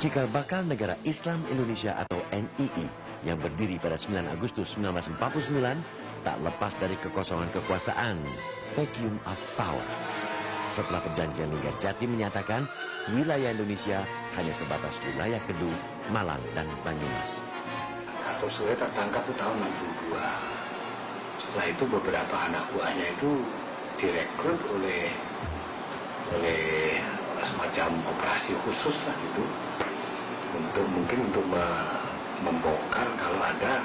Cikal bakal Negara Islam Indonesia atau NII yang berdiri pada 9 Agustus 1949 tak lepas dari kekosongan kekuasaan, vacuum of power. Setelah perjanjian Linggarjati menyatakan wilayah Indonesia hanya sebatas wilayah Kedu, Malang, dan Banyumas. Kartosuwiryo tertangkap itu tahun 62. Setelah itu beberapa anak buahnya itu direkrut oleh semacam operasi khusus lah gitu, mungkin untuk membongkar kalau ada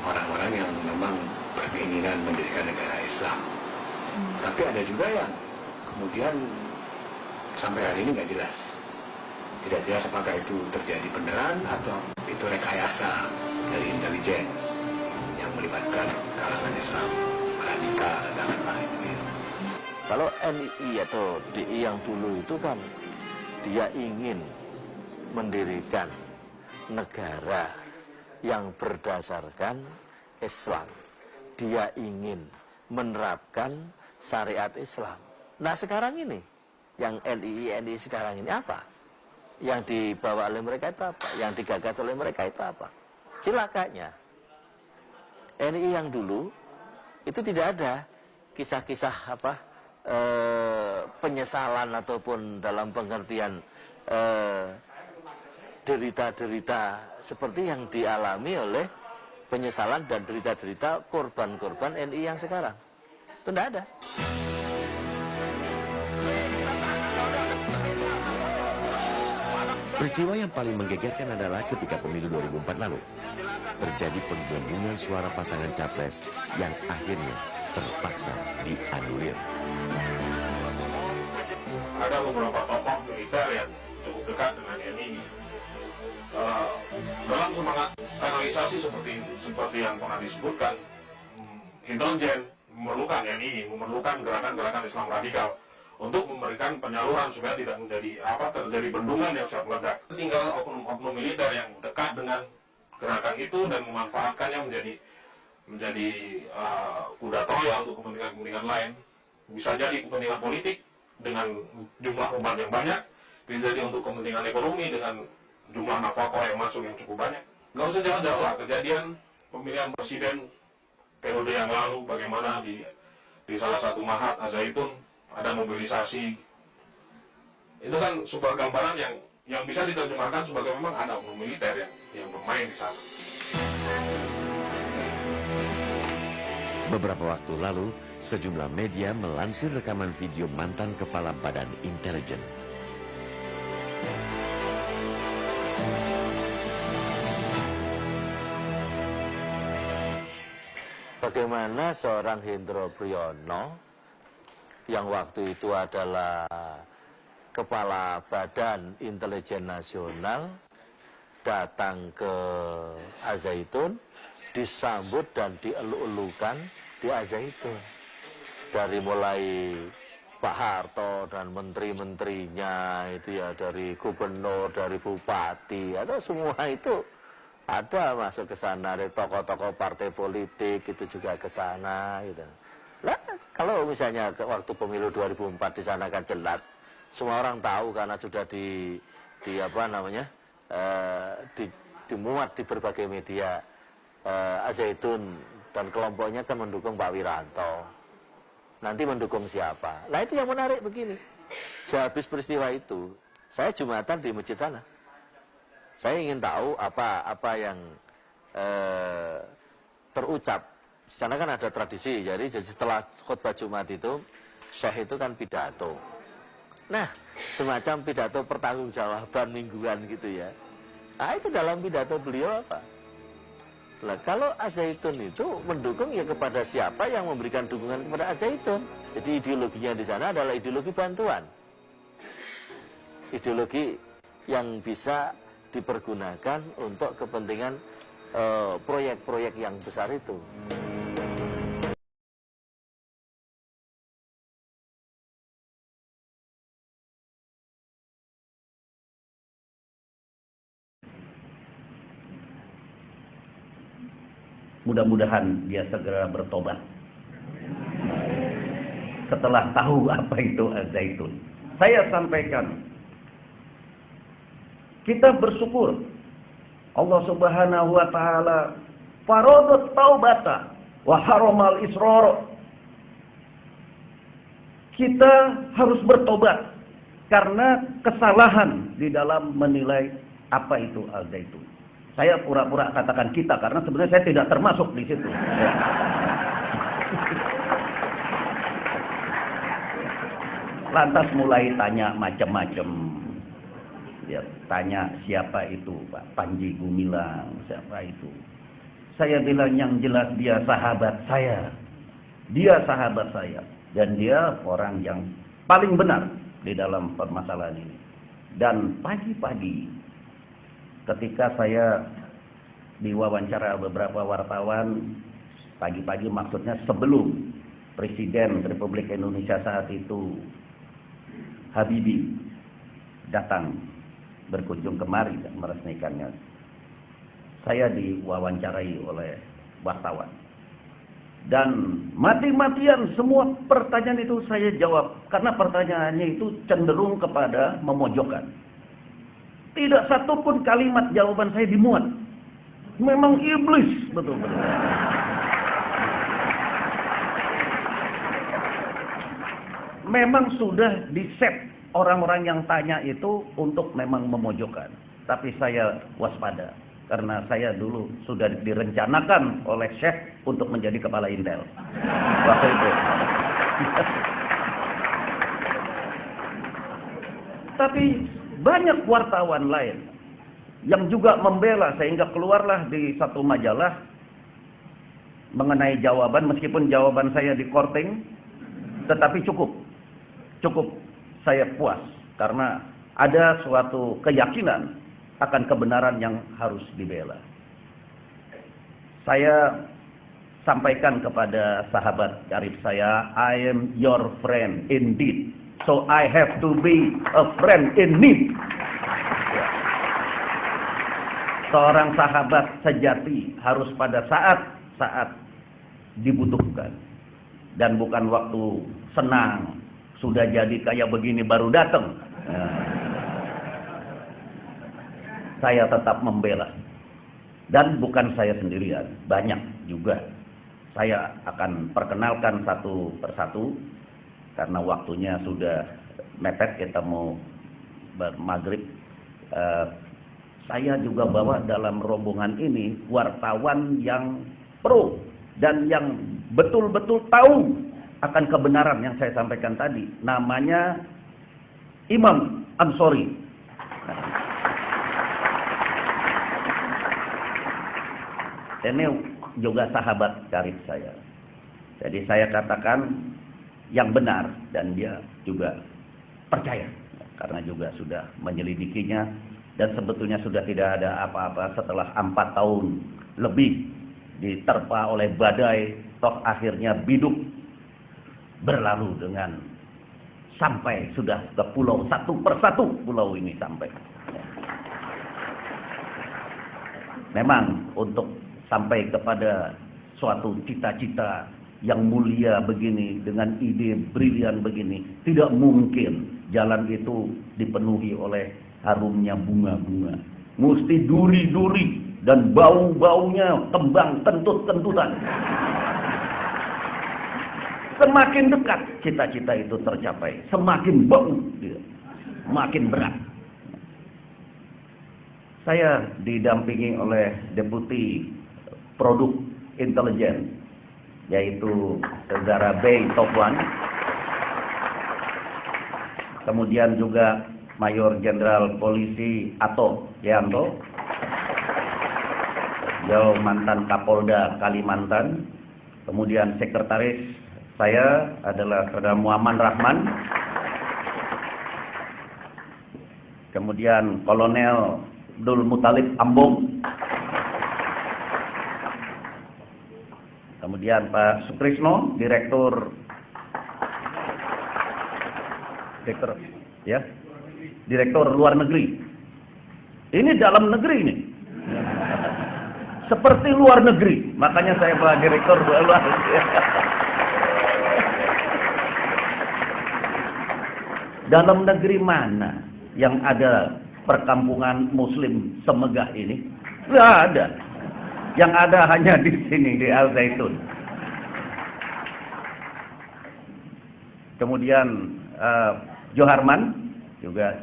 orang-orang yang memang berkeinginan mendirikan negara Islam. Tapi ada juga yang kemudian sampai hari ini nggak jelas, tidak jelas apakah itu terjadi beneran atau itu rekayasa dari intelijen yang melibatkan kalangan Islam radikal, katakanlah itu. Kalau NII atau DI yang dulu itu kan dia ingin mendirikan negara yang berdasarkan Islam. Dia ingin menerapkan syariat Islam. Nah sekarang ini, yang NII sekarang ini apa? Yang dibawa oleh mereka itu apa? Yang digagas oleh mereka itu apa? Cilakanya, NII yang dulu itu tidak ada kisah-kisah penyesalan ataupun dalam pengertian derita-derita seperti yang dialami oleh penyesalan dan derita-derita korban-korban NII yang sekarang. Itu tidak ada. Peristiwa yang paling menggegerkan adalah ketika pemilu 2004 lalu. Terjadi penggelembungan suara pasangan capres yang akhirnya terpaksa dianulir. Ada beberapa tokoh militer yang cukup dekat dengan NII. Dalam semangat kanalisasi seperti yang pernah disebutkan, intelijen memerlukan NII, memerlukan gerakan-gerakan Islam radikal untuk memberikan penyaluran supaya tidak terjadi bendungan yang cepat meledak. Tinggal oknum-oknum militer yang dekat dengan gerakan itu dan memanfaatkannya menjadi kuda troya untuk kepentingan-kepentingan lain. Bisa jadi kepentingan politik dengan jumlah umat yang banyak, bisa jadi untuk kepentingan ekonomi dengan jumlah nafkah yang masuk yang cukup banyak. Nggak usah jauh-jauh lah, kejadian pemilihan presiden periode yang lalu, bagaimana di salah satu mahat Al-Zaitun ada mobilisasi. Itu kan sebuah gambaran yang bisa diterjemahkan sebagai memang ada oknum militer yang bermain di sana. Beberapa waktu lalu, sejumlah media melansir rekaman video mantan Kepala Badan Intelijen. Bagaimana seorang Hendro Priyono yang waktu itu adalah Kepala Badan Intelijen Nasional datang ke Al-Zaitun, disambut dan dieluk-elukan di Al-Zaitun. Dari mulai Pak Harto dan menteri-menterinya itu ya, dari gubernur, dari bupati, atau semua itu ada masuk ke sana, dari tokoh-tokoh partai politik itu juga ke sana gitu. Nah, kalau misalnya waktu pemilu 2004 di sana kan jelas semua orang tahu karena sudah dimuat di berbagai media. Al-Zaitun dan kelompoknya kan mendukung Pak Wiranto. Nanti mendukung siapa? Nah itu yang menarik begini. Sehabis peristiwa itu, saya Jumatan di masjid sana. Saya ingin tahu apa yang terucap. Di sana kan ada tradisi, jadi setelah khutbah Jumat itu, Syekh itu kan pidato. Nah, semacam pidato pertanggungjawaban mingguan gitu ya. Nah itu dalam pidato beliau apa? Nah, kalau Al-Zaitun itu mendukung ya kepada siapa yang memberikan dukungan kepada Al-Zaitun. Jadi ideologinya di sana adalah ideologi bantuan. Ideologi yang bisa dipergunakan untuk kepentingan proyek-proyek yang besar itu. Mudah-mudahan dia segera bertobat setelah tahu apa itu Al-Zaitun. Saya sampaikan kita bersyukur. Allah Subhanahu wa taala faradhat taubata wa haramal israr. Kita harus bertobat karena kesalahan di dalam menilai apa itu al-zaitun. Saya pura-pura katakan kita karena sebenarnya saya tidak termasuk di situ. Ya. Lantas mulai tanya macam-macam. Ya, tanya siapa itu Pak Panji Gumilang, siapa itu. Saya bilang yang jelas dia sahabat saya. Dia sahabat saya. Dan dia orang yang paling benar di dalam permasalahan ini. Dan pagi-pagi ketika saya diwawancara beberapa wartawan, pagi-pagi maksudnya sebelum Presiden Republik Indonesia saat itu Habibie datang berkunjung kemari dan meresmikannya, saya diwawancarai oleh wartawan. Dan mati-matian semua pertanyaan itu saya jawab. Karena pertanyaannya itu cenderung kepada memojokkan. Tidak satupun kalimat jawaban saya dimuat. Memang iblis, betul-betul. Memang sudah di-set orang-orang yang tanya itu untuk memang memojokkan. Tapi saya waspada. Karena saya dulu sudah direncanakan oleh Syekh untuk menjadi kepala Intel. Waktu itu. Tapi banyak wartawan lain yang juga membela sehingga keluarlah di satu majalah mengenai jawaban, meskipun jawaban saya di korting, tetapi cukup saya puas karena ada suatu keyakinan akan kebenaran yang harus dibela. Saya sampaikan kepada sahabat karib saya, I am your friend indeed, so I have to be a friend in need. Seorang sahabat sejati harus pada saat dibutuhkan. Dan bukan waktu senang, sudah jadi kayak begini baru datang. Saya tetap membela. Dan bukan saya sendirian, banyak juga. Saya akan perkenalkan satu persatu karena waktunya sudah mepet, kita mau maghrib. Saya juga bawa dalam rombongan ini wartawan yang pro dan yang betul-betul tahu akan kebenaran yang saya sampaikan tadi. Namanya Imam Ansori. Ini juga sahabat karib saya. Jadi saya katakan yang benar dan dia juga percaya. Karena juga sudah menyelidikinya dan sebetulnya sudah tidak ada apa-apa setelah 4 tahun lebih diterpa oleh badai. Toh akhirnya biduk berlalu dengan sampai sudah ke pulau satu persatu pulau ini sampai. Memang untuk sampai kepada suatu cita-cita yang mulia begini, dengan ide brilian begini, tidak mungkin jalan itu dipenuhi oleh harumnya bunga-bunga. Mesti duri-duri dan bau-baunya kembang kentut-kentutan. Semakin dekat cita-cita itu tercapai, semakin bau, makin berat. Saya didampingi oleh Deputi Produk Intelijen, yaitu Saudara Bey Topwan. Kemudian juga Mayor Jenderal Polisi Ato Yanto, beliau mantan Kapolda Kalimantan. Kemudian sekretaris saya adalah Saudara Muhammad Rahman. Kemudian Kolonel Abdul Muthalib Ambung. Kemudian Pak Sutrisno, Direktur Luar Negeri. Ini dalam negeri ini. Seperti luar negeri. Makanya saya Pak Direktur luar negeri. Dalam negeri mana yang ada perkampungan Muslim semegah ini? Nggak ada. Yang ada hanya di sini, di Al Zaitun. Kemudian Joharman juga.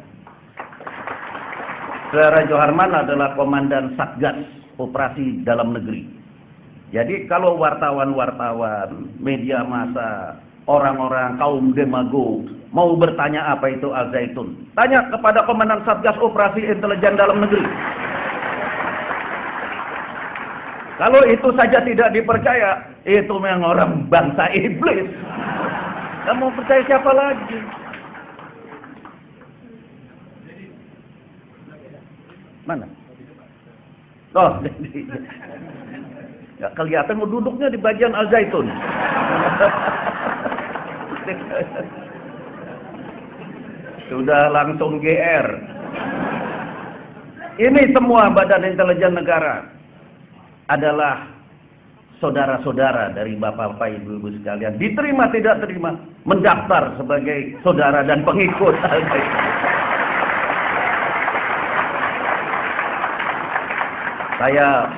Saudara Joharman adalah komandan Satgas Operasi Dalam Negeri. Jadi kalau wartawan-wartawan, media massa, orang-orang kaum demagog mau bertanya apa itu Al Zaitun, tanya kepada komandan Satgas Operasi Intelijen Dalam Negeri. Kalau itu saja tidak dipercaya, itu memang orang bangsa iblis. Kamu percaya siapa lagi? Mana? Oh, ya, kelihatan duduknya di bagian Al Zaitun. Sudah langsung GR. Ini semua badan intelijen negara adalah saudara-saudara dari bapak-bapak, ibu-ibu sekalian. Diterima tidak terima, mendaftar sebagai saudara dan pengikut Al-Zaitun. Saya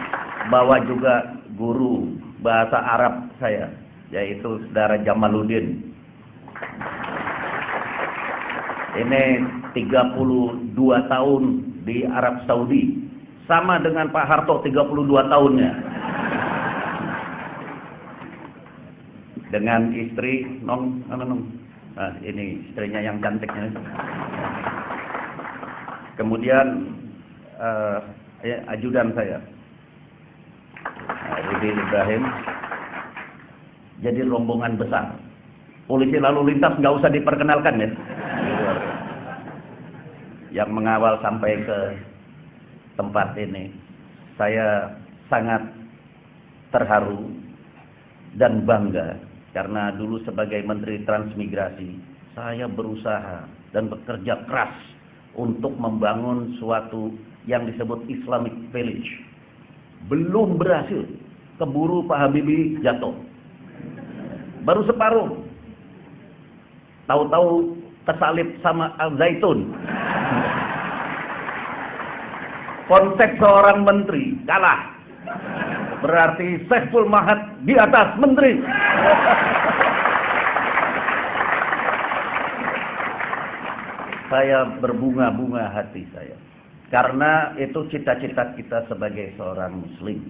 bawa juga guru bahasa Arab saya, yaitu saudara Jamaluddin. Ini 32 tahun di Arab Saudi. Sama dengan Pak Harto 32 tahunnya. Dengan istri Nong. Nah, ini istrinya yang cantiknya. Kemudian ajudan saya, Rudi Ibrahim. Jadi rombongan besar. Polisi lalu lintas nggak usah diperkenalkan ya. Yang mengawal sampai ke tempat ini. Saya sangat terharu dan bangga karena dulu sebagai Menteri Transmigrasi saya berusaha dan bekerja keras untuk membangun suatu yang disebut Islamic Village. Belum berhasil, keburu Pak Habibie jatuh. Baru separuh. Tahu-tahu tersalib sama Al Zaitun. Konsep seorang menteri kalah. Berarti Saiful Mahad di atas menteri. Saya berbunga-bunga hati saya. Karena itu cita-cita kita sebagai seorang muslim.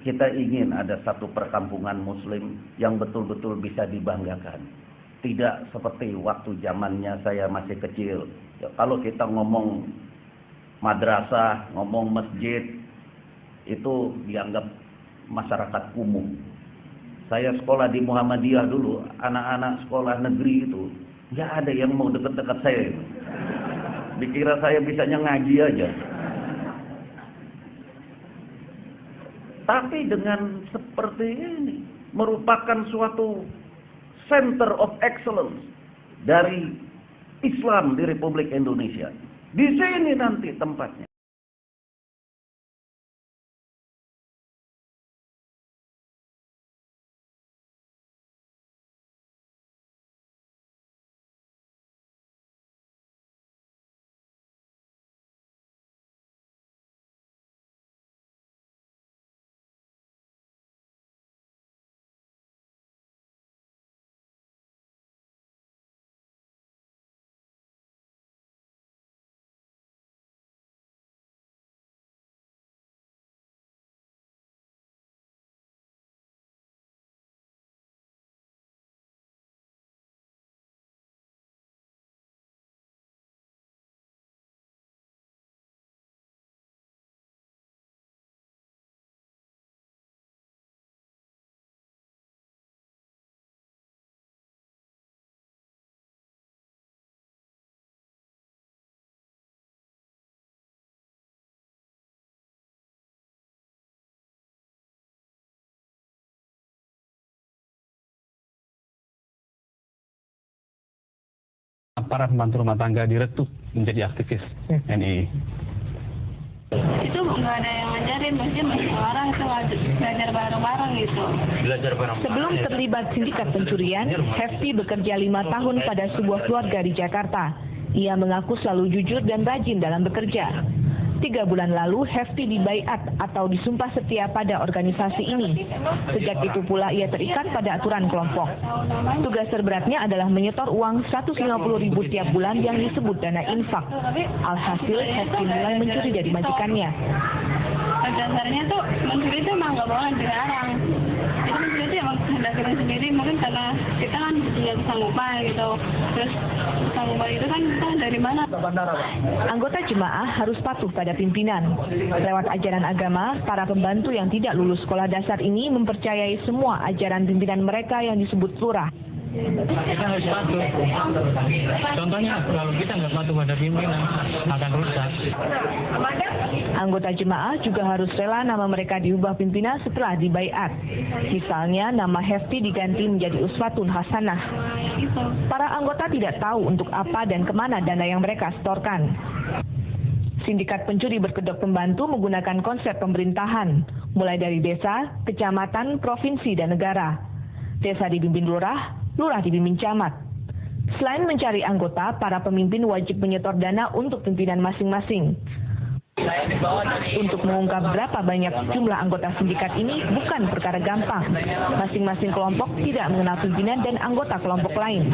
Kita ingin ada satu perkampungan muslim yang betul-betul bisa dibanggakan. Tidak seperti waktu zamannya saya masih kecil. Ya, kalau kita ngomong madrasah, ngomong masjid, itu dianggap masyarakat kumuh. Saya sekolah di Muhammadiyah dulu, anak-anak sekolah negeri itu, nggak ada yang mau dekat-dekat saya. Dikira saya bisanya ngaji aja. Tapi dengan seperti ini, merupakan suatu center of excellence dari Islam di Republik Indonesia. Di sini nanti tempatnya. Para pembantu rumah tangga direkrut menjadi aktivis NII. Itu nggak ada yang ngajarin, masih orang itu belajar bareng-bareng gitu. Sebelum terlibat sindikat pencurian, Hefty bekerja 5 tahun pada sebuah keluarga di Jakarta. Ia mengaku selalu jujur dan rajin dalam bekerja. 3 bulan lalu, Hefti dibaiat atau disumpah setia pada organisasi ini. Sejak itu pula ia terikat pada aturan kelompok. Tugas terberatnya adalah menyetor uang 150.000 tiap bulan yang disebut dana infak. Alhasil, Hefti mulai mencuri dari majikannya. Dasarnya tuh mencuri itu emang nggak boleh, dilarang. Itu mencuri itu emang hendak kita sendiri, mungkin karena kita kan nggak bisa ngupah gitu. Terus bisa ngupah itu kan kita dari mana? Anggota jemaah harus patuh pada pimpinan. Lewat ajaran agama, para pembantu yang tidak lulus sekolah dasar ini mempercayai semua ajaran pimpinan mereka yang disebut lurah. Kita harus patuh. Contohnya kalau kita nggak patuh pada pimpinan akan rusak. Anggota jemaah juga harus rela nama mereka diubah pimpinan setelah dibaiat. Misalnya nama Hefti diganti menjadi Uswatun Hasanah. Para anggota tidak tahu untuk apa dan kemana dana yang mereka setorkan. Sindikat pencuri berkedok pembantu menggunakan konsep pemerintahan, mulai dari desa, kecamatan, provinsi, dan negara. Desa dipimpin lurah, lurah dipimpin camat. Selain mencari anggota, para pemimpin wajib menyetor dana untuk pimpinan masing-masing. Untuk mengungkap berapa banyak jumlah anggota sindikat ini bukan perkara gampang. Masing-masing kelompok tidak mengenal pimpinan dan anggota kelompok lain.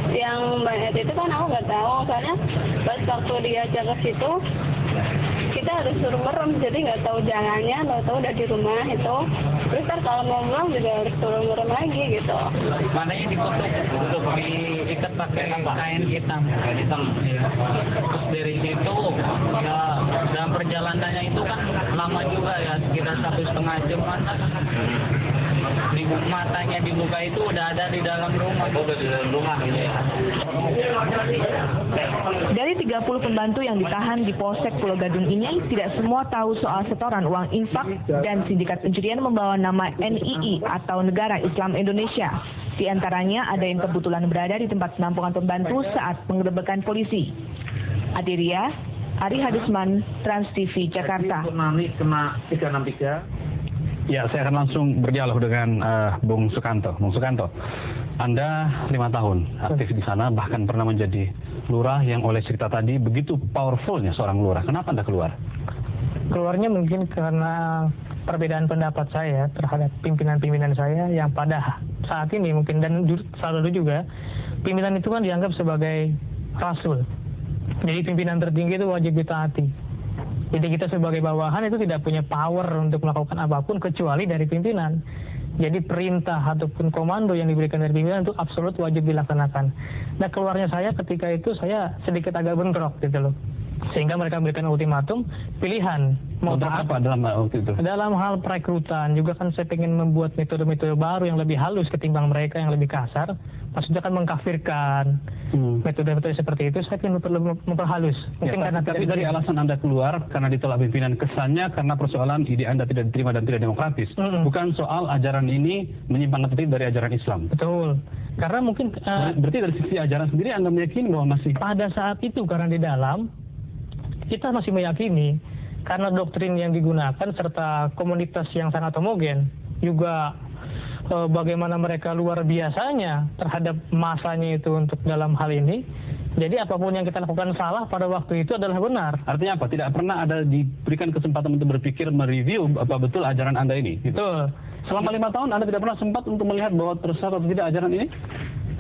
Yang banyak itu kan aku nggak tahu, soalnya pas waktu diajak ke situ kita harus suruh merem, jadi nggak tahu jalannya, nggak tahu udah di rumah itu. Terus kalau mau pulang juga harus suruh merem lagi gitu. Mananya dikutuk untuk diikat pakai kain hitam. Terus dari situ ya dalam perjalanannya itu kan lama juga ya, sekitar 1,5 jam kan. Matanya dibuka itu udah ada di dalam rumah. Udah di dalam rumah gitu ya. Dari 30 pembantu yang ditahan di Polsek Pulau Gadung ini, tidak semua tahu soal setoran uang infak dan sindikat pencurian membawa nama NII atau Negara Islam Indonesia. Di antaranya ada yang kebetulan berada di tempat penampungan pembantu saat penggerebekan polisi. Adiria, Ari Hadisman, Trans TV, Jakarta. Ya, saya akan langsung berdialog dengan Bung Sukanto. Bung Sukanto, Anda 5 tahun aktif di sana, bahkan pernah menjadi lurah yang oleh cerita tadi begitu powerfulnya seorang lurah. Kenapa Anda keluar? Keluarnya mungkin karena perbedaan pendapat saya terhadap pimpinan-pimpinan saya yang pada saat ini mungkin, dan selalu juga, pimpinan itu kan dianggap sebagai rasul. Jadi pimpinan tertinggi itu wajib ditaati. Jadi kita sebagai bawahan itu tidak punya power untuk melakukan apapun kecuali dari pimpinan. Jadi perintah ataupun komando yang diberikan dari pimpinan itu absolut wajib dilaksanakan. Nah, keluarnya saya ketika itu saya sedikit agak bentrok gitu loh. Sehingga mereka memberikan ultimatum pilihan. Mau apa dalam waktu itu? Dalam hal perekrutan juga kan saya ingin membuat metode-metode baru yang lebih halus ketimbang mereka yang lebih kasar. Maksudnya kan mengkafirkan. Metode-metode seperti itu saya ingin memperhalus. Mungkin ya, karena tapi dari alasan Anda keluar karena ditolak pimpinan, kesannya karena persoalan ide Anda tidak diterima dan tidak demokratis. Bukan soal ajaran ini menyimpang dari ajaran Islam. Betul. Karena mungkin berarti dari sisi ajaran sendiri Anda meyakini bahwa masih pada saat itu karena di dalam kita masih meyakini karena doktrin yang digunakan serta komunitas yang sangat homogen juga bagaimana mereka luar biasanya terhadap masanya itu untuk dalam hal ini. Jadi apapun yang kita lakukan salah pada waktu itu adalah benar. Artinya apa? Tidak pernah ada diberikan kesempatan untuk berpikir, mereview apa betul ajaran Anda ini? Gitu. Betul. Selama 5 tahun Anda tidak pernah sempat untuk melihat bahwa tersesat atau tidak ajaran ini?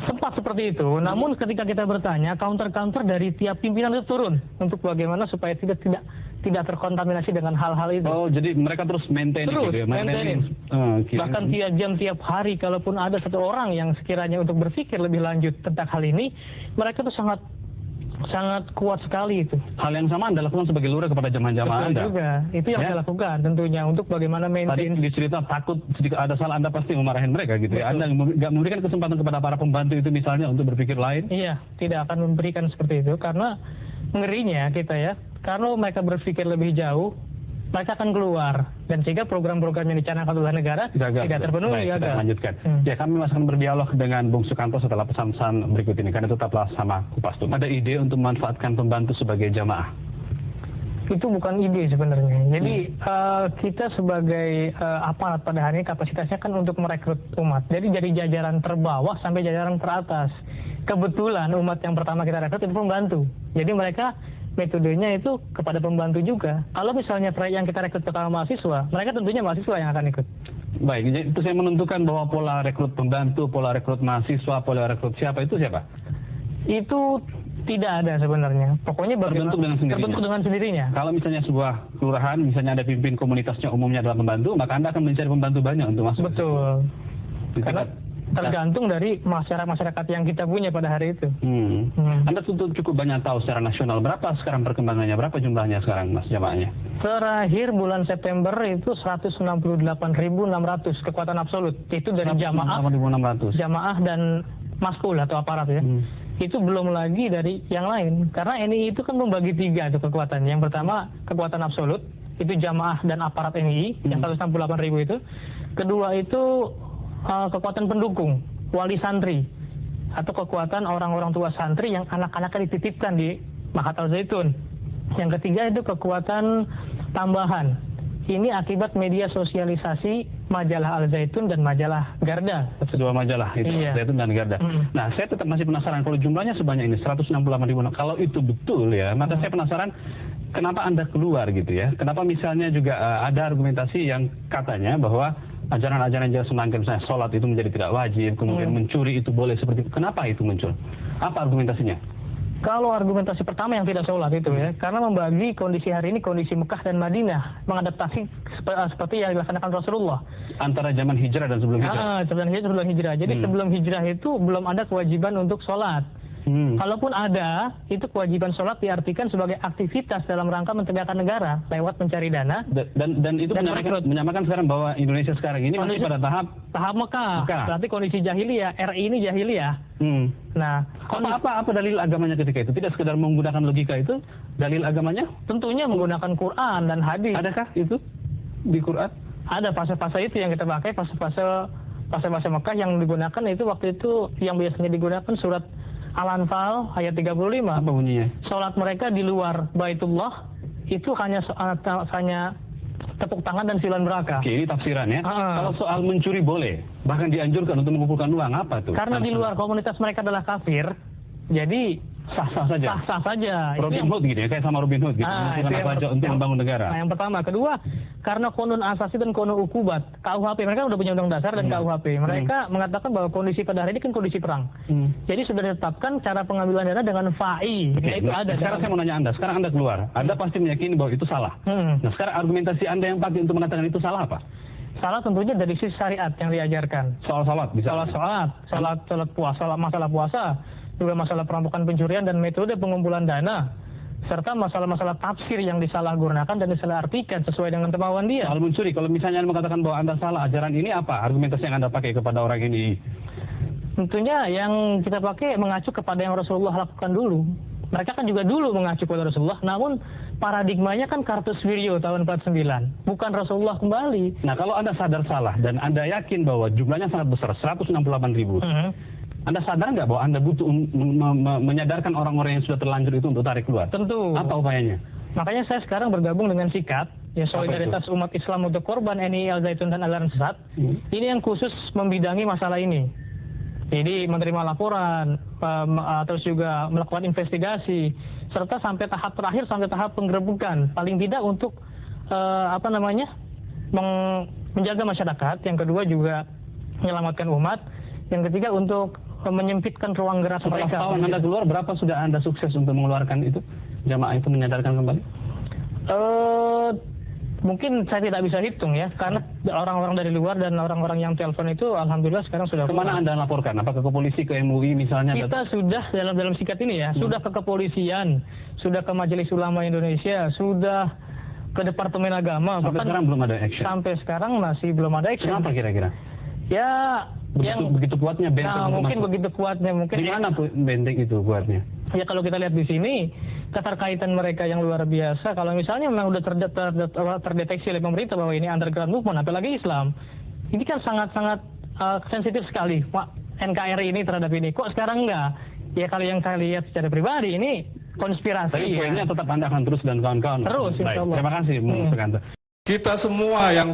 Sempat seperti itu, namun ketika kita bertanya, counter-counter dari tiap pimpinan itu turun untuk bagaimana supaya tidak terkontaminasi dengan hal-hal itu. Oh, jadi mereka terus maintain terus gitu ya? Maintaining. Bahkan tiap jam, tiap hari, kalaupun ada satu orang yang sekiranya untuk berpikir lebih lanjut tentang hal ini, mereka tuh sangat kuat sekali itu. Hal yang sama Anda lakukan sebagai lurah kepada jamaah-jamaah Anda? Juga, itu yang saya lakukan tentunya untuk bagaimana maintain. Tadi dicerita takut sedikit ada salah, Anda pasti memarahin mereka gitu ya? Anda nggak memberikan kesempatan kepada para pembantu itu misalnya untuk berpikir lain? Iya, tidak akan memberikan seperti itu karena ngerinya kita ya, kalau mereka berpikir lebih jauh, mereka akan keluar dan sehingga program-program yang dicanangkan oleh negara tidak terpenuhi. Baik, kita lanjutkan. Ya, kami masih akan berdialog dengan Bung Sukanto setelah pesan-pesan berikut ini. Karena tetaplah sama Kupas Tuntas. Ada ide untuk memanfaatkan pembantu sebagai jamaah? Itu bukan ide sebenarnya. Jadi kita sebagai aparat pada hari ini kapasitasnya kan untuk merekrut umat. Jadi dari jajaran terbawah sampai jajaran teratas. kebetulan umat yang pertama kita rekrut itu pembantu. Jadi mereka metodenya itu kepada pembantu juga. Kalau misalnya yang kita rekrut pertama mahasiswa, mereka tentunya mahasiswa yang akan ikut. Baik, jadi itu saya menentukan bahwa pola rekrut pembantu, pola rekrut mahasiswa, pola rekrut siapa itu siapa? Itu tidak ada sebenarnya. Pokoknya terbentuk dengan sendirinya. Kalau misalnya sebuah kelurahan, misalnya ada pimpin komunitasnya umumnya adalah pembantu, maka Anda akan mencari pembantu banyak untuk masuk. Betul. Karena tergantung dari masyarakat yang kita punya pada hari itu. Anda cukup banyak tahu secara nasional berapa sekarang perkembangannya, berapa jumlahnya sekarang Mas jamaahnya? Terakhir bulan September itu 168.600 kekuatan absolut. Itu dari jamaah dan maskul atau aparat ya. Itu belum lagi dari yang lain. Karena NII itu kan membagi 3 itu kekuatan. Yang pertama kekuatan absolut, itu jamaah dan aparat NII yang 168.000 itu. Kedua itu kekuatan pendukung, wali santri, atau kekuatan orang-orang tua santri yang anak-anaknya dititipkan di Mahat Al-Zaitun. Yang ketiga itu kekuatan tambahan. Ini akibat media sosialisasi majalah Al-Zaitun dan majalah Garda. Dua majalah itu, Zaitun dan Garda. Nah, saya tetap masih penasaran kalau jumlahnya sebanyak ini 168.000. Kalau itu betul ya, maka saya penasaran kenapa Anda keluar gitu ya? Kenapa misalnya juga ada argumentasi yang katanya bahwa ajaran-ajaran jelas semangkin, misalnya sholat itu menjadi tidak wajib, kemudian mencuri itu boleh seperti itu. Kenapa itu muncul? Apa argumentasinya? Kalau argumentasi pertama yang tidak sholat itu ya, karena membagi kondisi hari ini, kondisi Mekah dan Madinah, mengadaptasi seperti yang dilaksanakan Rasulullah. Antara zaman hijrah dan sebelum hijrah? Sebelum hijrah. Jadi sebelum hijrah itu belum ada kewajiban untuk sholat. Kalaupun ada, itu kewajiban sholat diartikan sebagai aktivitas dalam rangka mentegakkan negara lewat mencari dana. Dan itu menyamakan sekarang bahwa Indonesia sekarang ini masih pada tahap Mekah. Berarti kondisi jahiliyah, RI ini jahiliyah. Nah, apa dalil agamanya ketika itu? Tidak sekedar menggunakan logika itu, dalil agamanya? Tentunya menggunakan Quran dan hadis. Adakah itu di Quran? Ada fase-fase itu yang kita pakai, fase-fase Mekah yang digunakan itu waktu itu yang biasanya digunakan surat Al-Anfal ayat 35. Apa bunyinya? Sholat mereka di luar Baitullah itu hanya tepuk tangan dan silan beraka. Oke, ini tafsiran ya. Kalau soal mencuri boleh, bahkan dianjurkan untuk mengumpulkan uang, apa tuh? Karena di luar komunitas mereka adalah kafir, jadi sah-sah saja. Sah-sah saja. Robin Hood gitu ya, kayak sama Robin Hood gitu. Mengumpulkan pajak untuk membangun negara. Nah, yang pertama, kedua, karena konun asasi dan konun ukubat, KUHP mereka udah punya undang dasar dan KUHP. Mereka mengatakan bahwa kondisi pada hari ini kan kondisi perang. Jadi sudah ditetapkan cara pengambilan dana dengan fa'i. Itu ada. Sekarang saya mau nanya Anda, sekarang Anda keluar, Anda pasti meyakini bahwa itu salah. Nah, sekarang argumentasi Anda yang pakai untuk mengatakan itu salah apa? Salah tentunya dari sisi syariat yang diajarkan. Soal salat bisa. Salat puasa, masalah puasa, juga masalah perampokan, pencurian dan metode pengumpulan dana, serta masalah-masalah tafsir yang disalahgunakan dan disalahartikan sesuai dengan kemauan dia. Soal mencuri, kalau misalnya Anda mengatakan bahwa Anda salah, ajaran ini apa? Argumentasi yang Anda pakai kepada orang ini? Tentunya yang kita pakai mengacu kepada yang Rasulullah lakukan dulu. Mereka kan juga dulu mengacu kepada Rasulullah, namun paradigmanya kan Kartuswiryo tahun 49, bukan Rasulullah kembali. Nah, kalau Anda sadar salah dan Anda yakin bahwa jumlahnya sangat besar, 168.000, Anda sadar nggak bahwa Anda butuh menyadarkan orang-orang yang sudah terlanjur itu untuk tarik keluar? Tentu. Apa upayanya? Makanya saya sekarang bergabung dengan SIKAT, ya Solidaritas Umat Islam untuk Korban NII Al-Zaitun dan Aliran Sesat. Ini yang khusus membidangi masalah ini. Jadi menerima laporan, terus juga melakukan investigasi, serta sampai tahap terakhir, sampai tahap penggerebekan. Paling tidak untuk menjaga masyarakat. Yang kedua juga menyelamatkan umat. Yang ketiga untuk menyempitkan ruang gerak mereka. Setelah tahun Anda keluar, berapa sudah Anda sukses untuk mengeluarkan itu? Jamaah itu menyadarkan kembali? Mungkin saya tidak bisa hitung ya, karena orang-orang dari luar dan orang-orang yang telepon itu alhamdulillah sekarang sudah. Kemana Anda laporkan? Apakah ke polisi, ke MUI misalnya? Kita sudah dalam SIKAT ini ya, sudah ke kepolisian, sudah ke Majelis Ulama Indonesia, sudah ke Departemen Agama. Sampai sekarang belum ada action? Sampai sekarang masih belum ada action. Kenapa kira-kira? Ya, begitu kuatnya benteng. Nah, mungkin begitu kuatnya. Di mana benteng itu kuatnya? Ya kalau kita lihat di sini, keterkaitan mereka yang luar biasa. Kalau misalnya memang sudah terdeteksi oleh pemerintah bahwa ini underground movement, apalagi Islam, ini kan sangat-sangat sensitif sekali NKRI ini terhadap ini. Kok sekarang enggak? Ya kalau yang saya lihat secara pribadi ini konspirasi. Tapi poinnya tetap Anda akan terus dan kawan-kawan. Terus, insya Allah. Terima kasih, Bung Sukanto. Kita semua yang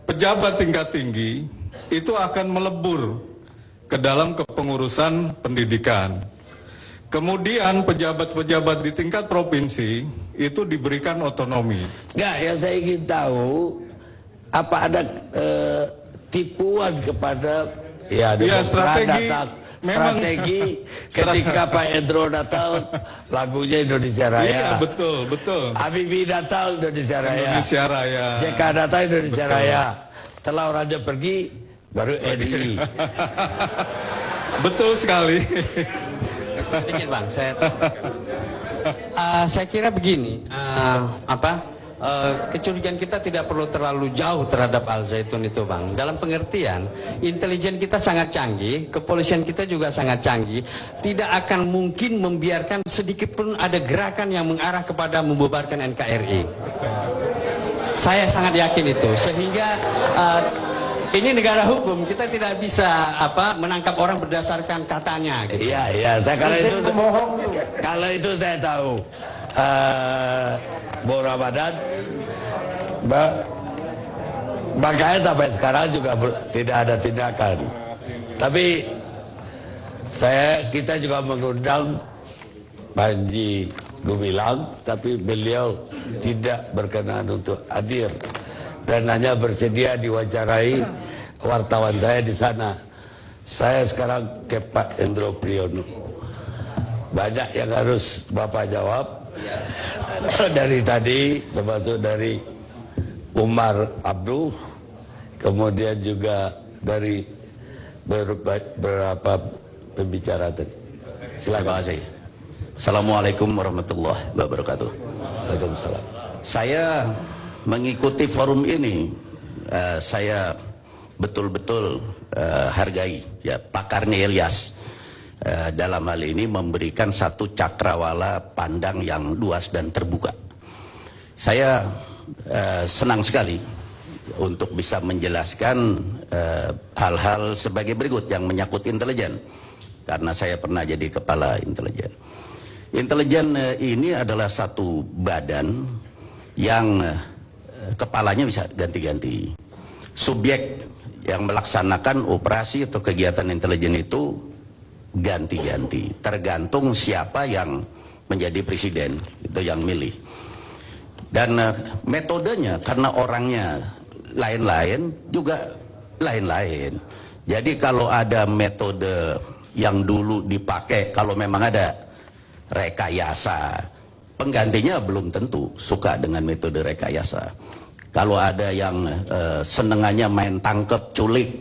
pejabat tingkat tinggi itu akan melebur ke dalam kepengurusan pendidikan. Kemudian pejabat-pejabat di tingkat provinsi itu diberikan otonomi. Enggak, yang saya ingin tahu apa ada tipuan kepada strategi ketika Pak Hendro Natal lagunya Indonesia Raya. Iya, betul. Habibie Natal Indonesia Raya. Indonesia Raya. JK Natal Indonesia Raya. Setelah orangnya pergi baru NII. Betul sekali. Sedikit Bang, saya kira begini, kecurigaan kita tidak perlu terlalu jauh terhadap Al Zaitun itu Bang. Dalam pengertian, intelijen kita sangat canggih, kepolisian kita juga sangat canggih, tidak akan mungkin membiarkan sedikit pun ada gerakan yang mengarah kepada membubarkan NKRI. Saya sangat yakin itu, sehingga ini negara hukum, kita tidak bisa menangkap orang berdasarkan katanya. Gitu. Iya, saya kalau itu saya tahu. Bu Ramadan, makanya sampai sekarang juga tidak ada tindakan. Tapi kita juga mengundang Panji Gumilang, tapi beliau tidak berkenan untuk hadir dan hanya bersedia diwawancarai wartawan saya di sana. Saya sekarang ke Pak Hendro Priyono. Banyak yang harus Bapak jawab. Dari tadi, termasuk dari Umar Abduh, kemudian juga dari beberapa pembicara tadi. Terima kasih. Assalamualaikum warahmatullahi wabarakatuh. Waalaikumsalam. Saya mengikuti forum ini, saya betul-betul hargai ya pakarnya Ilyas dalam hal ini memberikan satu cakrawala pandang yang luas dan terbuka. Saya senang sekali untuk bisa menjelaskan hal-hal sebagai berikut yang menyangkut intelijen, karena saya pernah jadi kepala intelijen. Intelijen ini adalah satu badan yang kepalanya bisa ganti-ganti. Subjek yang melaksanakan operasi atau kegiatan intelijen itu ganti-ganti, tergantung siapa yang menjadi presiden, itu yang milih. Dan metodenya karena orangnya lain-lain juga lain-lain. Jadi kalau ada metode yang dulu dipakai, kalau memang ada rekayasa, penggantinya belum tentu suka dengan metode rekayasa. Kalau ada yang senengannya main tangkep, culik,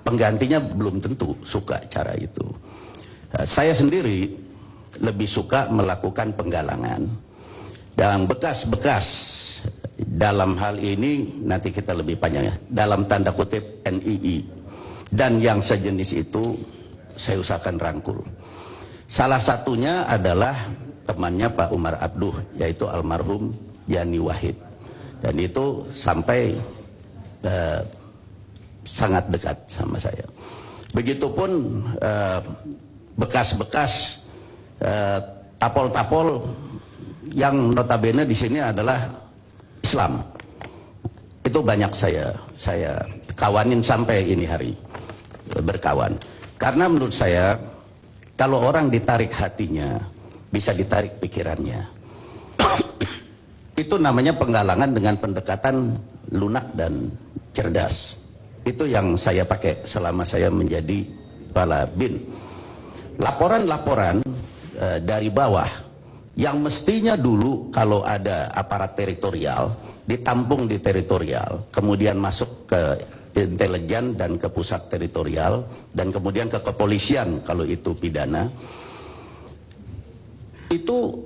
penggantinya belum tentu suka cara itu. Saya sendiri lebih suka melakukan penggalangan. Dan bekas-bekas dalam hal ini nanti kita lebih panjang ya, dalam tanda kutip NII dan yang sejenis itu saya usahakan rangkul. Salah satunya adalah temannya Pak Umar Abduh, yaitu almarhum Yani Wahid, dan itu sampai sangat dekat sama saya. Begitupun bekas-bekas tapol-tapol yang notabene di sini adalah Islam. Itu banyak saya kawanin sampai ini hari, berkawan. Karena menurut saya kalau orang ditarik hatinya, bisa ditarik pikirannya. Itu namanya penggalangan dengan pendekatan lunak dan cerdas. Itu yang saya pakai selama saya menjadi kepala BIN. Laporan-laporan dari bawah yang mestinya dulu kalau ada aparat teritorial ditampung di teritorial, kemudian masuk ke intelijen dan ke pusat teritorial, dan kemudian ke kepolisian kalau itu pidana, itu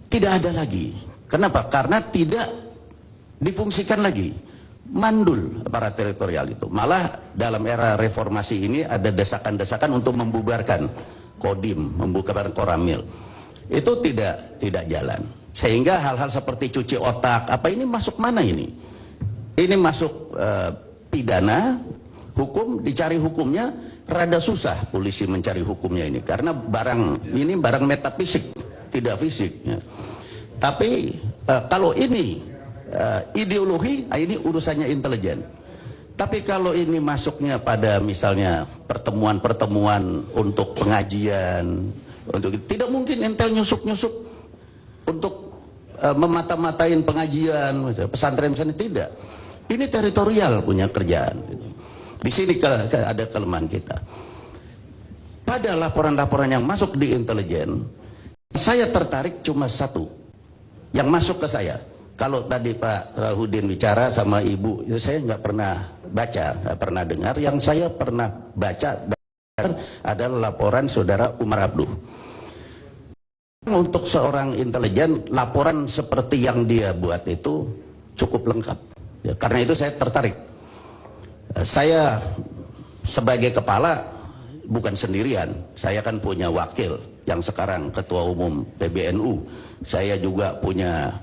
tidak ada lagi. Kenapa? Karena tidak difungsikan lagi. Mandul aparat teritorial itu. Malah dalam era reformasi ini ada desakan-desakan untuk membubarkan Kodim, membubarkan Koramil. Itu tidak jalan. Sehingga hal-hal seperti cuci otak, apa ini masuk mana ini? Ini masuk pidana, hukum, dicari hukumnya rada susah polisi mencari hukumnya ini, karena ini barang metafisik, tidak fisik ya. Tapi kalau ini ideologi, ini urusannya intelijen. Tapi kalau ini masuknya pada misalnya pertemuan-pertemuan untuk pengajian, tidak mungkin Intel nyusup-nyusup untuk memata-matain pengajian, pesantren misalnya, tidak. Ini teritorial punya kerjaan. Di sini ada kelemahan kita. Pada laporan-laporan yang masuk di intelijen, saya tertarik cuma satu yang masuk ke saya. Kalau tadi Pak Rahudin bicara sama Ibu, itu saya nggak pernah baca, nggak pernah dengar. Yang saya pernah baca adalah laporan saudara Umar Abduh. Untuk seorang intelijen, laporan seperti yang dia buat itu cukup lengkap. Ya, karena itu saya tertarik. Saya sebagai kepala bukan sendirian. Saya kan punya wakil yang sekarang Ketua Umum PBNU. Saya juga punya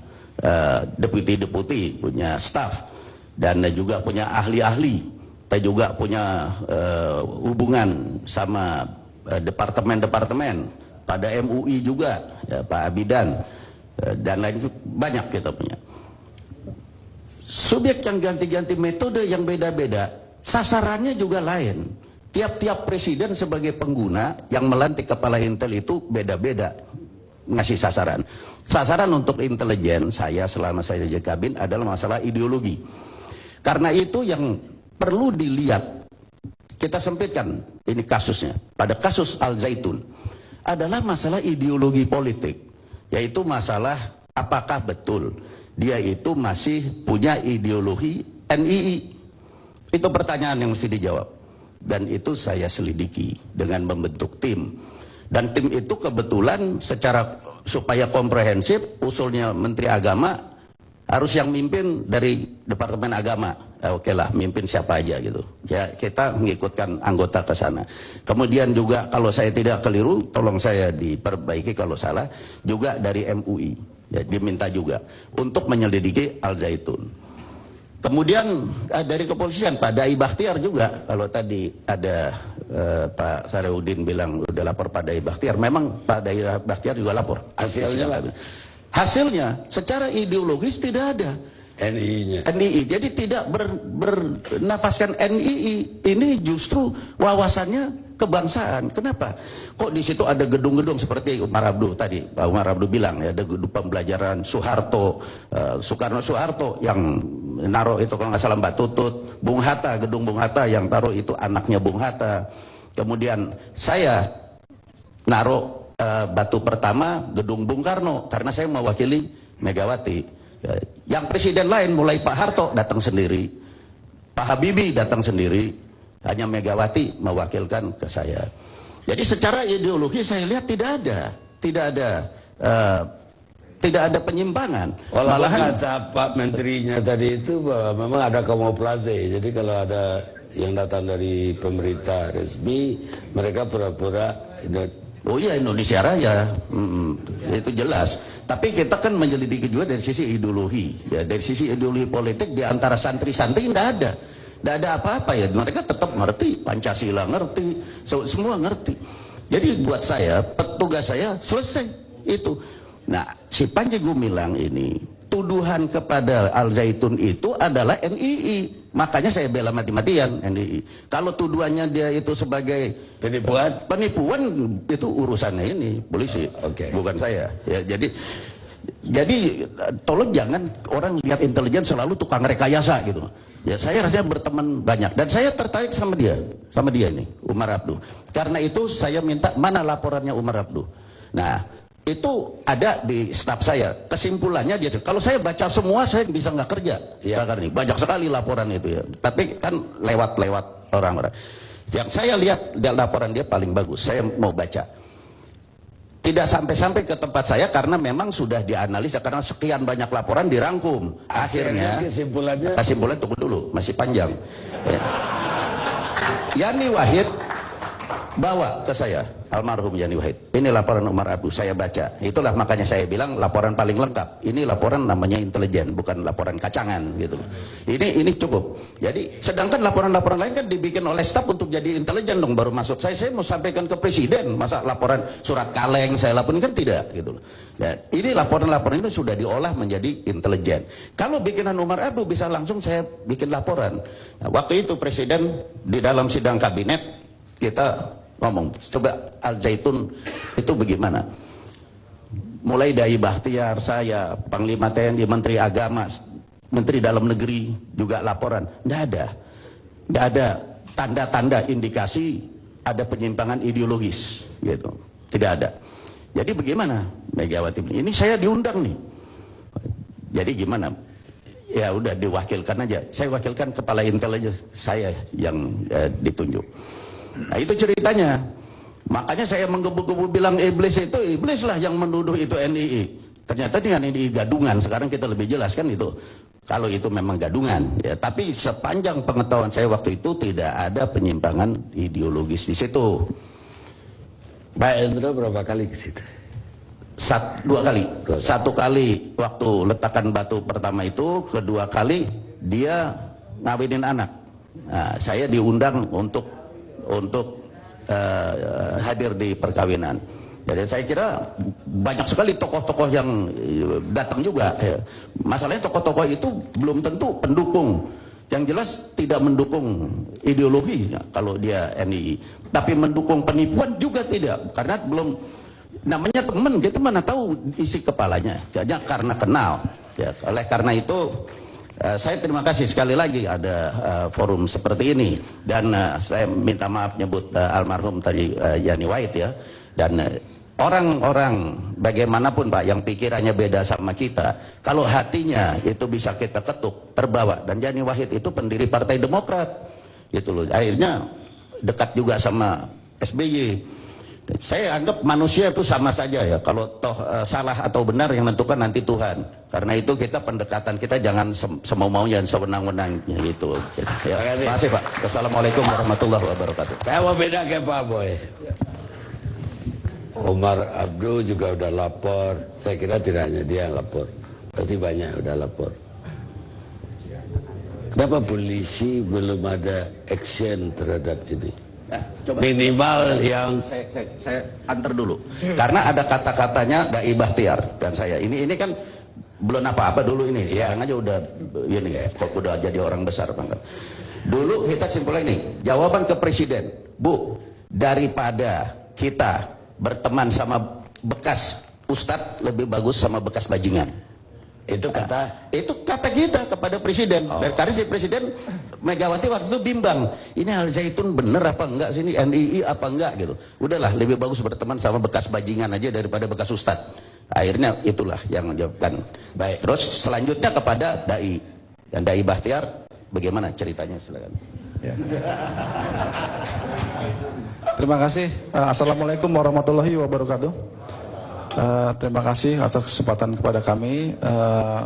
deputi-deputi, punya staf, dan juga punya ahli-ahli. Saya juga punya hubungan sama departemen-departemen. Pada MUI juga, ya, Pak Abidan, dan lain banyak kita punya. Subjek yang ganti-ganti, metode yang beda-beda, sasarannya juga lain. Tiap-tiap presiden sebagai pengguna yang melantik kepala Intel itu beda-beda ngasih sasaran. Sasaran untuk intelijen saya selama saya jadi kabin adalah masalah ideologi. Karena itu yang perlu dilihat, kita sempitkan ini kasusnya. Pada kasus Al Zaitun adalah masalah ideologi politik, yaitu masalah apakah betul dia itu masih punya ideologi NII. Itu pertanyaan yang mesti dijawab. Dan itu saya selidiki dengan membentuk tim. Dan tim itu kebetulan secara supaya komprehensif, usulnya Menteri Agama harus yang mimpin dari Departemen Agama. Oke lah, mimpin siapa aja gitu. Ya, kita mengikutkan anggota ke sana. Kemudian juga kalau saya tidak keliru, tolong saya diperbaiki kalau salah, juga dari MUI. Ya, diminta juga untuk menyelidiki Al Zaitun. Kemudian dari kepolisian Pak Dai Bakhtiar juga, kalau tadi ada Pak Sarehudin bilang udah lapor Pak Dai Bakhtiar, memang Pak Dai Bakhtiar juga lapor. Hasilnya secara ideologis tidak ada NII-nya. NII, jadi tidak bernafaskan NII. Ini justru wawasannya kebangsaan. Kenapa? Kok di situ ada gedung-gedung seperti Umar Abduh tadi, Pak Umar Abduh bilang ya, ada gedung pembelajaran Soeharto, Soekarno Soeharto yang naruh itu kalau nggak salah Mbak Tutut, Bung Hatta, gedung Bung Hatta yang taruh itu anaknya Bung Hatta. Kemudian saya naruh batu pertama gedung Bung Karno karena saya mewakili Megawati. Yang presiden lain mulai Pak Harto datang sendiri, Pak Habibie datang sendiri, hanya Megawati mewakilkan ke saya. Jadi secara ideologi saya lihat tidak ada penyimpangan. Malahan kata Pak Menterinya tadi itu bahwa memang ada kamuflase. Jadi kalau ada yang datang dari pemerintah resmi, mereka pura-pura oh iya Indonesia Raya, itu jelas. Tapi kita kan menyelidiki juga dari sisi ideologi, ya, dari sisi ideologi politik di antara santri-santri tidak ada apa-apa ya. Mereka tetap ngerti Pancasila, ngerti, semua ngerti. Jadi buat saya, petugas saya selesai itu. Nah, si Panji Gumilang ini tuduhan kepada Al Zaitun itu adalah NII. Makanya saya bela mati-matian NII. Kalau tuduhannya dia itu sebagai penipuan itu urusannya ini polisi, bukan saya. Ya, jadi tolong jangan orang lihat intelijen selalu tukang rekayasa gitu. Ya, saya rasanya berteman banyak dan saya tertarik sama dia ini Umar Abduh. Karena itu saya minta mana laporannya Umar Abduh. Nah, itu ada di staf saya. Kesimpulannya dia, kalau saya baca semua saya bisa nggak kerja. Ya. Banyak sekali laporan itu ya. Tapi kan lewat orang-orang. Yang saya lihat laporan dia paling bagus. Saya mau baca. Tidak sampai ke tempat saya karena memang sudah dianalisa karena sekian banyak laporan dirangkum. Akhirnya kesimpulannya tunggu dulu, masih panjang. Ya. Yani Wahid bawa ke saya almarhum Yani Wahid. Ini laporan Umar Abduh, saya baca. Itulah makanya saya bilang laporan paling lengkap. Ini laporan namanya intelijen, bukan laporan kacangan gitu. Ini cukup. Jadi sedangkan laporan-laporan lain kan dibikin oleh staf untuk jadi intelijen dong baru masuk. Saya mau sampaikan ke presiden, masa laporan surat kaleng saya laporin kan tidak gitu loh. Ya, ini laporan-laporan itu sudah diolah menjadi intelijen. Kalau bikinan Umar Abduh bisa langsung saya bikin laporan. Nah, waktu itu presiden di dalam sidang kabinet kita ngomong, coba Al Zaitun itu bagaimana? Mulai dari Bahtiar, saya, Panglima TNI, Menteri Agama, Menteri Dalam Negeri juga laporan. Nggak ada tanda-tanda indikasi ada penyimpangan ideologis, gitu. Tidak ada. Jadi bagaimana Megawati? Ini saya diundang nih. Jadi gimana? Ya udah diwakilkan aja. Saya wakilkan kepala intel aja, saya yang ditunjuk. Nah itu ceritanya. Makanya saya menggebu-gebu bilang iblis lah yang menuduh itu NII. Ternyata dengan NII gadungan. Sekarang kita lebih jelas kan itu. Kalau itu memang gadungan. Ya, tapi sepanjang pengetahuan saya waktu itu tidak ada penyimpangan ideologis di situ. Pak Hendro berapa kali ke situ? Dua kali. Satu kali waktu letakan batu pertama itu. Kedua kali dia ngawinin anak. Nah, saya diundang untuk hadir di perkawinan. Jadi saya kira banyak sekali tokoh-tokoh yang datang juga. Ya. Masalahnya tokoh-tokoh itu belum tentu pendukung. Yang jelas tidak mendukung ideologi ya, kalau dia NII. Tapi mendukung penipuan juga tidak. Karena belum, namanya teman, kita mana tahu isi kepalanya. Hanya karena kenal. Ya, oleh karena itu saya terima kasih sekali lagi ada forum seperti ini. Dan saya minta maaf nyebut almarhum tadi Yani Wahid ya. Dan orang-orang bagaimanapun Pak yang pikirannya beda sama kita, kalau hatinya itu bisa kita ketuk, terbawa. Dan Yani Wahid itu pendiri Partai Demokrat. Gitu loh. Akhirnya dekat juga sama SBY. Saya anggap manusia itu sama saja ya. Kalau toh salah atau benar yang menentukan nanti Tuhan. Karena itu kita pendekatan kita jangan semau-maunya dan sewenang-wenangnya gitu. Ya, terima kasih Pak. Assalamualaikum warahmatullahi wabarakatuh. Saya mau beda ke Pak Boy. Umar Abduh juga udah lapor. Saya kira tidak hanya dia yang lapor. Pasti banyak udah lapor. Kenapa polisi belum ada action terhadap ini? Nah, coba, minimal yang saya antar dulu karena ada kata-katanya Dai Bahtiar dan saya ini kan belum apa-apa dulu ini sekarang aja udah ini kok udah jadi orang besar banget. Dulu kita simpulkan ini jawaban ke presiden, Bu, daripada kita berteman sama bekas ustadz lebih bagus sama bekas bajingan. Itu kata kita kepada presiden. Karena si presiden Megawati waktu itu bimbang. Ini Al Zaitun bener apa enggak sih ini NII apa enggak gitu. Udahlah lebih bagus berteman sama bekas bajingan aja daripada bekas ustadz. Akhirnya itulah yang menjawabkan. Baik. Terus selanjutnya kepada Dai dan Dai Bahtiar bagaimana ceritanya silakan. Ya. Terima kasih. Assalamualaikum warahmatullahi wabarakatuh. Terima kasih atas kesempatan kepada kami.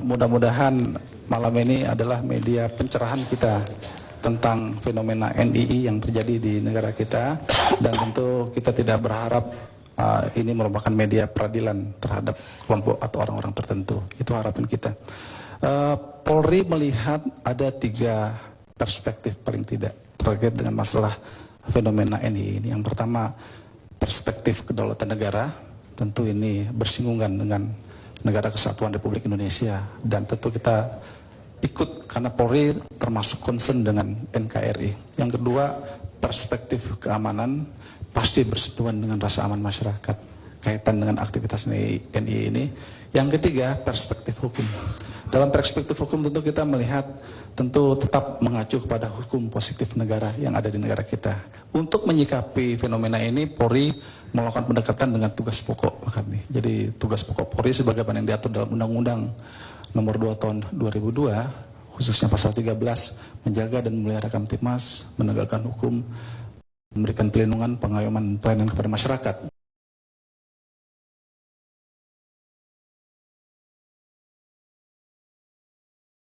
Mudah-mudahan malam ini adalah media pencerahan kita tentang fenomena NII yang terjadi di negara kita. Dan tentu kita tidak berharap ini merupakan media peradilan terhadap kelompok atau orang-orang tertentu. Itu harapan kita. Polri melihat ada 3 perspektif paling tidak terkait dengan masalah fenomena NII ini. Yang pertama, perspektif kedaulatan negara. Tentu ini bersinggungan dengan Negara Kesatuan Republik Indonesia dan tentu kita ikut karena Polri termasuk concern dengan NKRI. Yang kedua, perspektif keamanan pasti bersentuhan dengan rasa aman masyarakat kaitan dengan aktivitas NII ini. Yang ketiga, perspektif hukum. Dalam perspektif hukum tentu kita melihat tentu tetap mengacu kepada hukum positif negara yang ada di negara kita. Untuk menyikapi fenomena ini, Polri melakukan pendekatan dengan tugas pokok kami. Jadi tugas pokok Polri sebagaimana yang diatur dalam Undang-Undang Nomor 2 Tahun 2002, khususnya pasal 13, menjaga dan memelihara Kamtibmas, menegakkan hukum, memberikan pelindungan, pengayoman, pelayanan kepada masyarakat.